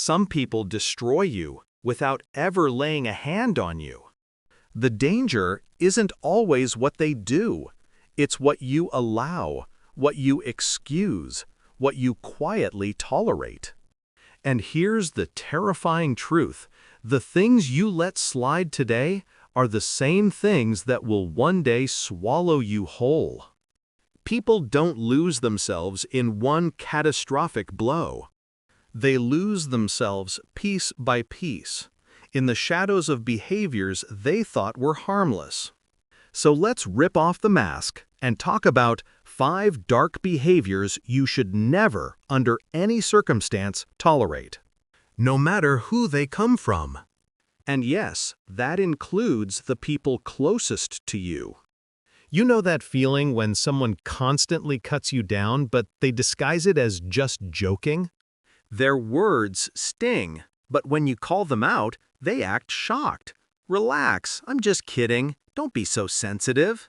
Some people destroy you without ever laying a hand on you. The danger isn't always what they do. It's what you allow, what you excuse, what you quietly tolerate. And here's the terrifying truth. The things you let slide today are the same things that will one day swallow you whole. People don't lose themselves in one catastrophic blow. They lose themselves piece by piece, in the shadows of behaviors they thought were harmless. So let's rip off the mask and talk about 5 dark behaviors you should never, under any circumstance, tolerate, no matter who they come from. And yes, that includes the people closest to you. You know that feeling when someone constantly cuts you down, but they disguise it as just joking? Their words sting, but when you call them out, they act shocked. Relax, I'm just kidding. Don't be so sensitive.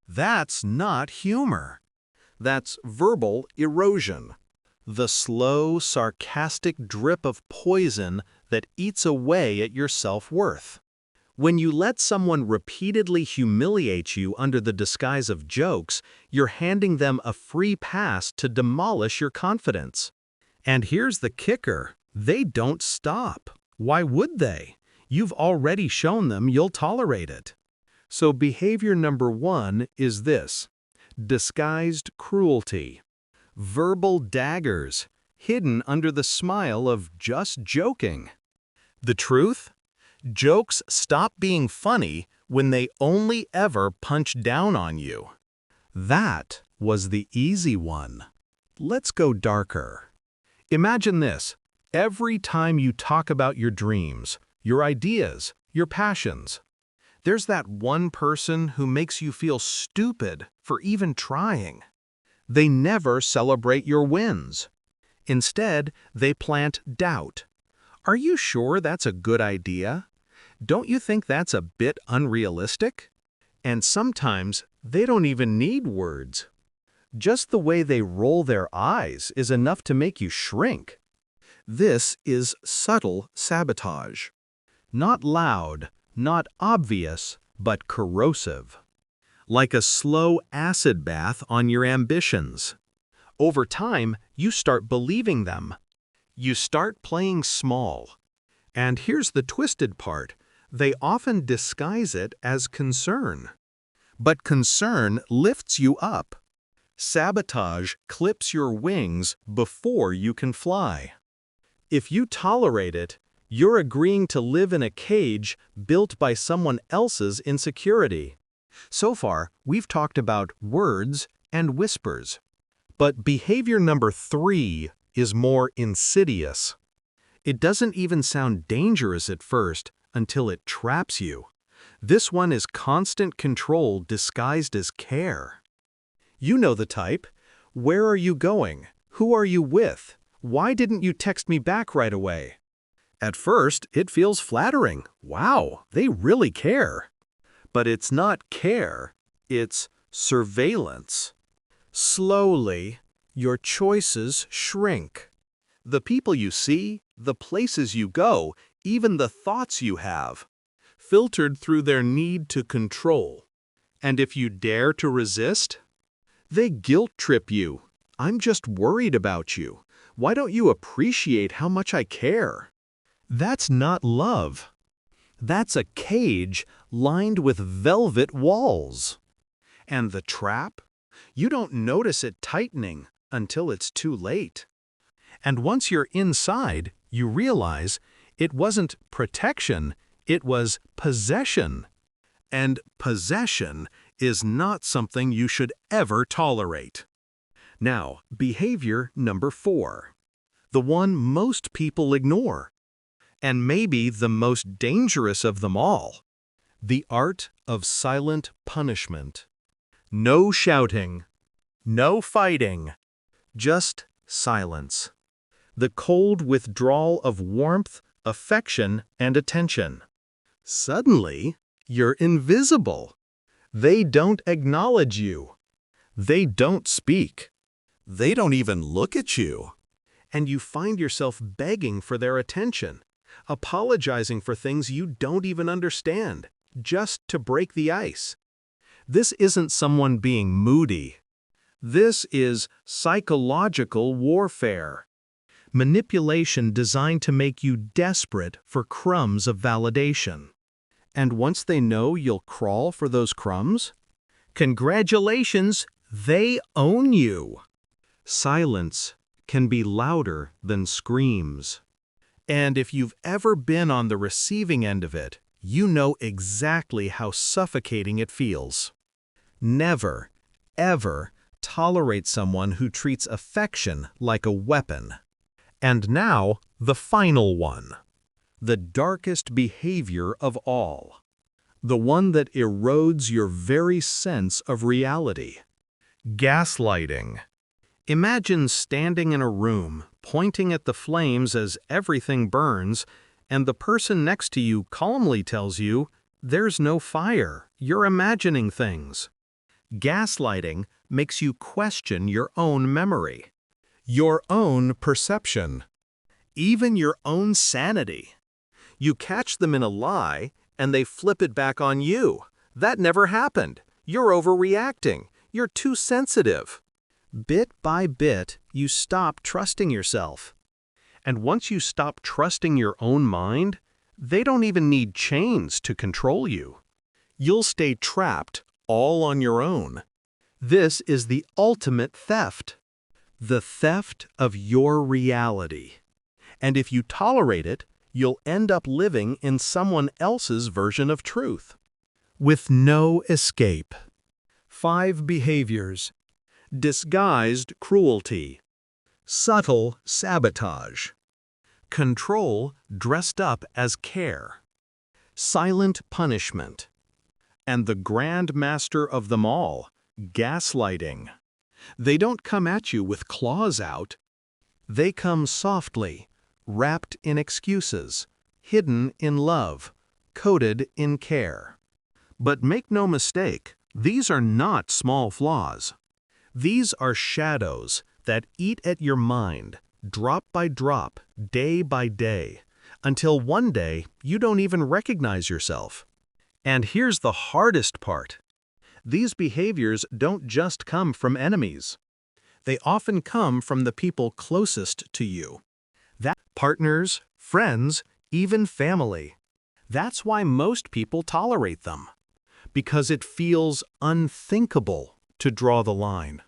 That's not humor. That's verbal erosion. The slow, sarcastic drip of poison that eats away at your self-worth. When you let someone repeatedly humiliate you under the disguise of jokes, you're handing them a free pass to demolish your confidence. And here's the kicker. They don't stop. Why would they? You've already shown them you'll tolerate it. So behavior number 1 is this: disguised cruelty. Verbal daggers, hidden under the smile of just joking. The truth? Jokes stop being funny when they only ever punch down on you. That was the easy one. Let's go darker. Imagine this. Every time you talk about your dreams, your ideas, your passions, there's that one person who makes you feel stupid for even trying. They never celebrate your wins. Instead, they plant doubt. Are you sure that's a good idea? Don't you think that's a bit unrealistic? And sometimes they don't even need words. Just the way they roll their eyes is enough to make you shrink. This is subtle sabotage. Not loud, not obvious, but corrosive. Like a slow acid bath on your ambitions. Over time, you start believing them. You start playing small. And here's the twisted part. They often disguise it as concern. But concern lifts you up. Sabotage clips your wings before you can fly. If you tolerate it, you're agreeing to live in a cage built by someone else's insecurity. So far, we've talked about words and whispers. But behavior number 3 is more insidious. It doesn't even sound dangerous at first until it traps you. This one is constant control disguised as care. You know the type. Where are you going? Who are you with? Why didn't you text me back right away? At first, it feels flattering. Wow, they really care. But it's not care, it's surveillance. Slowly, your choices shrink. The people you see, the places you go, even the thoughts you have, filtered through their need to control. And if you dare to resist, they guilt trip you. I'm just worried about you. Why don't you appreciate how much I care? That's not love. That's a cage lined with velvet walls. And the trap? You don't notice it tightening until it's too late. And once you're inside, you realize it wasn't protection, it was possession. And possession is not something you should ever tolerate. Now, behavior number 4. The one most people ignore. And maybe the most dangerous of them all. The art of silent punishment. No shouting. No fighting. Just silence. The cold withdrawal of warmth, affection, and attention. Suddenly, you're invisible. They don't acknowledge you. They don't speak. They don't even look at you. and you find yourself begging for their attention, apologizing for things you don't even understand, just to break the ice. This isn't someone being moody. This is psychological warfare. Manipulation designed to make you desperate for crumbs of validation. And once they know you'll crawl for those crumbs, congratulations, they own you. Silence can be louder than screams. And if you've ever been on the receiving end of it, you know exactly how suffocating it feels. Never, ever tolerate someone who treats affection like a weapon. And now, the final one. The darkest behavior of all. The one that erodes your very sense of reality. Gaslighting. Imagine standing in a room, pointing at the flames as everything burns, and the person next to you calmly tells you, "There's no fire, you're imagining things." Gaslighting makes you question your own memory, your own perception, even your own sanity. You catch them in a lie, and they flip it back on you. That never happened. You're overreacting. You're too sensitive. Bit by bit, you stop trusting yourself. And once you stop trusting your own mind, they don't even need chains to control you. You'll stay trapped all on your own. This is the ultimate theft. The theft of your reality. And if you tolerate it, you'll end up living in someone else's version of truth. With no escape. 5 behaviors. Disguised cruelty. Subtle sabotage. Control dressed up as care. Silent punishment. And the grand master of them all, gaslighting. They don't come at you with claws out. They come softly, wrapped in excuses, hidden in love, coated in care. But make no mistake, these are not small flaws. These are shadows that eat at your mind, drop by drop, day by day, until one day you don't even recognize yourself. And here's the hardest part. These behaviors don't just come from enemies. They often come from the people closest to you. Partners, friends, even family. That's why most people tolerate them. Because it feels unthinkable to draw the line.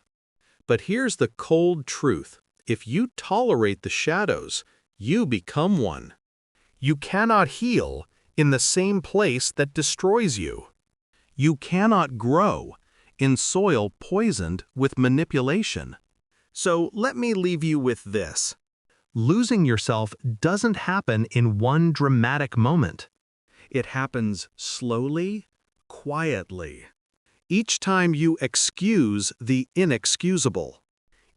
But here's the cold truth. If you tolerate the shadows, you become one. You cannot heal in the same place that destroys you. You cannot grow in soil poisoned with manipulation. So let me leave you with this. Losing yourself doesn't happen in one dramatic moment. It happens slowly, quietly. Each time you excuse the inexcusable.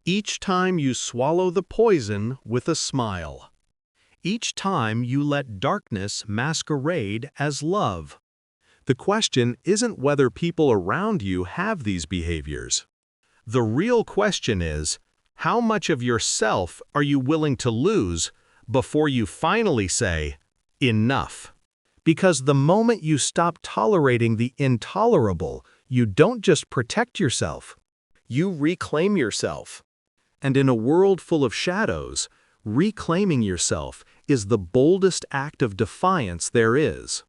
Each time you swallow the poison with a smile. Each time you let darkness masquerade as love. The question isn't whether people around you have these behaviors. The real question is, how much of yourself are you willing to lose before you finally say, enough? Because the moment you stop tolerating the intolerable, you don't just protect yourself, you reclaim yourself. And in a world full of shadows, reclaiming yourself is the boldest act of defiance there is.